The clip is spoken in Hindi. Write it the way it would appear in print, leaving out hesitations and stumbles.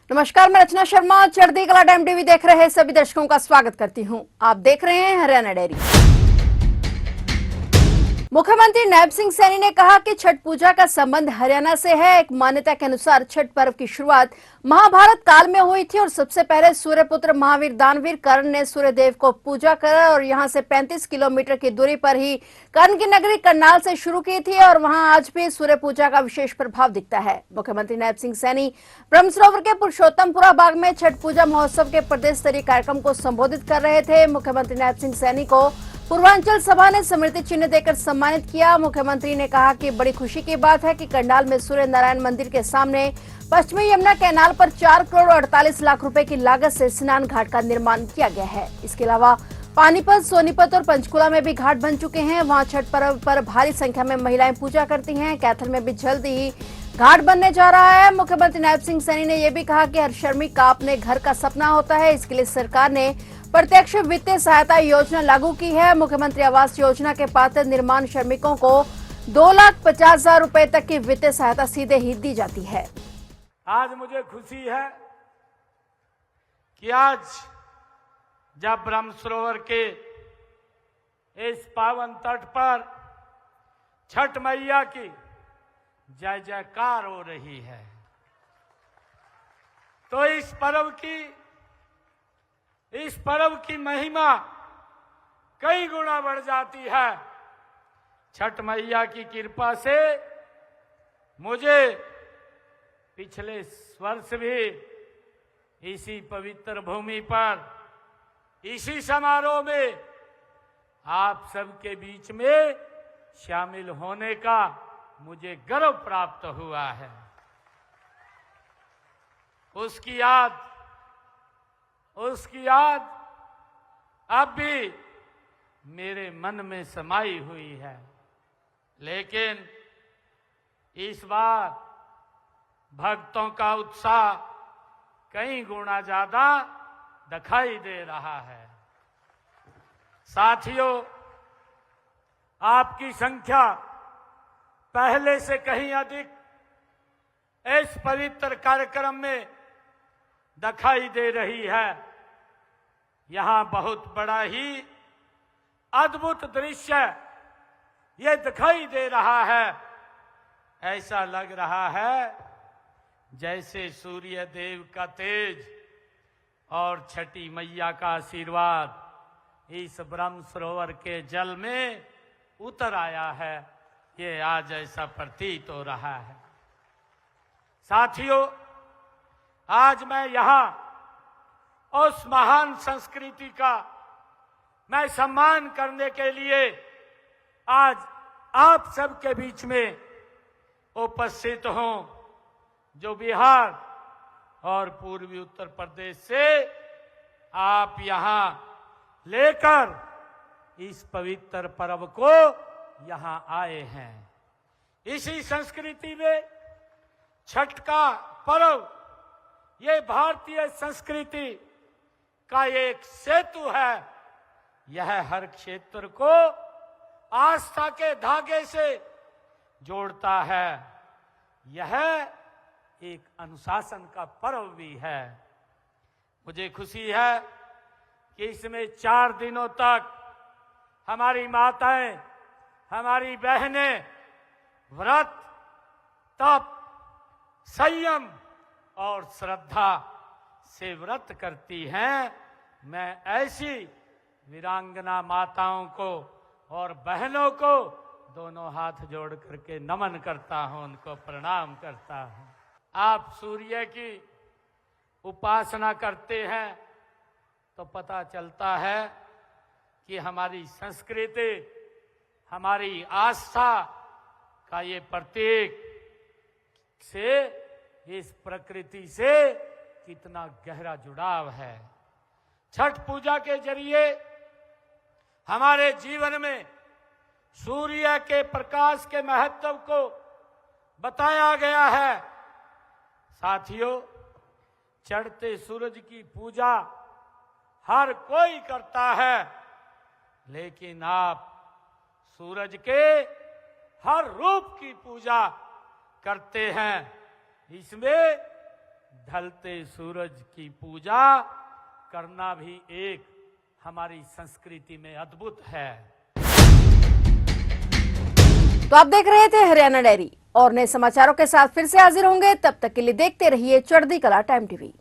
नमस्कार, मैं रचना शर्मा। चढ़ती कला टाइम टीवी देख रहे सभी दर्शकों का स्वागत करती हूं। आप देख रहे हैं हरियाणा डेयरी। मुख्यमंत्री नायब सिंह सैनी ने कहा कि छठ पूजा का संबंध हरियाणा से है। एक मान्यता के अनुसार छठ पर्व की शुरुआत महाभारत काल में हुई थी और सबसे पहले सूर्यपुत्र महावीर दानवीर कर्ण ने सूर्यदेव को पूजा करा और यहां से 35 किलोमीटर की दूरी पर ही कर्ण की नगरी करनाल से शुरू की थी और वहां आज भी सूर्य पूजा का विशेष प्रभाव दिखता है। मुख्यमंत्री नायब सिंह सैनी ब्रह्म सरोवर के पुरुषोत्तमपुरा बाग में छठ पूजा महोत्सव के प्रदेश स्तरीय कार्यक्रम को संबोधित कर रहे थे। मुख्यमंत्री नायब सिंह सैनी को पूर्वांचल सभा ने स्मृति चिन्ह देकर सम्मानित किया। मुख्यमंत्री ने कहा कि बड़ी खुशी की बात है कि करनाल में सूर्य नारायण मंदिर के सामने पश्चिमी यमुना कैनाल पर 4 करोड़ 48 लाख रुपए की लागत से स्नान घाट का निर्माण किया गया है। इसके अलावा पानीपत, सोनीपत और पंचकुला में भी घाट बन चुके हैं। वहां छठ पर्व पर भारी संख्या में महिलाएं पूजा करती हैं। कैथल में भी जल्द ही घाट बनने जा रहा है। मुख्यमंत्री नायब सिंह सैनी ने यह भी कहा कि हर श्रमिक का अपने घर का सपना होता है। इसके लिए सरकार ने प्रत्यक्ष वित्तीय सहायता योजना लागू की है। मुख्यमंत्री आवास योजना के पात्र निर्माण श्रमिकों को 2,50,000 रुपए तक की वित्तीय सहायता सीधे ही दी जाती है। आज मुझे खुशी है कि आज जब ब्रह्म सरोवर के इस पावन तट पर छठ मैया की जय जयकार हो रही है, तो इस पर्व की महिमा कई गुना बढ़ जाती है। छठ मैया की कृपा से मुझे पिछले वर्ष भी इसी पवित्र भूमि पर इसी समारोह में आप सबके बीच में शामिल होने का मुझे गर्व प्राप्त हुआ है। उसकी याद अब भी मेरे मन में समाई हुई है। लेकिन इस बार भक्तों का उत्साह कई गुना ज्यादा दिखाई दे रहा है। साथियों, आपकी संख्या पहले से कहीं अधिक इस पवित्र कार्यक्रम में दिखाई दे रही है। यहां बहुत बड़ा ही अद्भुत दृश्य ये दिखाई दे रहा है। ऐसा लग रहा है जैसे सूर्य देव का तेज और छठी मैया का आशीर्वाद इस ब्रह्म सरोवर के जल में उतर आया है। ये आज ऐसा प्रतीत हो रहा है। साथियों, आज मैं यहां उस महान संस्कृति का मैं सम्मान करने के लिए आज आप सबके बीच में उपस्थित हूं, जो बिहार और पूर्वी उत्तर प्रदेश से आप यहां लेकर इस पवित्र पर्व को यहां आए हैं। इसी संस्कृति में छठ का पर्व ये भारतीय संस्कृति का एक सेतु है। यह हर क्षेत्र को आस्था के धागे से जोड़ता है। यह एक अनुशासन का पर्व भी है। मुझे खुशी है कि इसमें 4 दिनों तक हमारी माताएं, हमारी बहनें व्रत, तप, संयम और श्रद्धा से व्रत करती हैं। मैं ऐसी वीरांगना माताओं को और बहनों को दोनों हाथ जोड़ करके नमन करता हूं, उनको प्रणाम करता हूं। आप सूर्य की उपासना करते हैं तो पता चलता है कि हमारी संस्कृति, हमारी आस्था का ये प्रतीक से इस प्रकृति से कितना गहरा जुड़ाव है। छठ पूजा के जरिए हमारे जीवन में सूर्य के प्रकाश के महत्व को बताया गया है। साथियों, चढ़ते सूरज की पूजा हर कोई करता है, लेकिन आप सूरज के हर रूप की पूजा करते हैं। इसमें ढलते सूरज की पूजा करना भी एक हमारी संस्कृति में अद्भुत है। तो आप देख रहे थे हरियाणा डायरी और नए समाचारों के साथ फिर से हाजिर होंगे। तब तक के लिए देखते रहिए चढ़ती कला टाइम टीवी।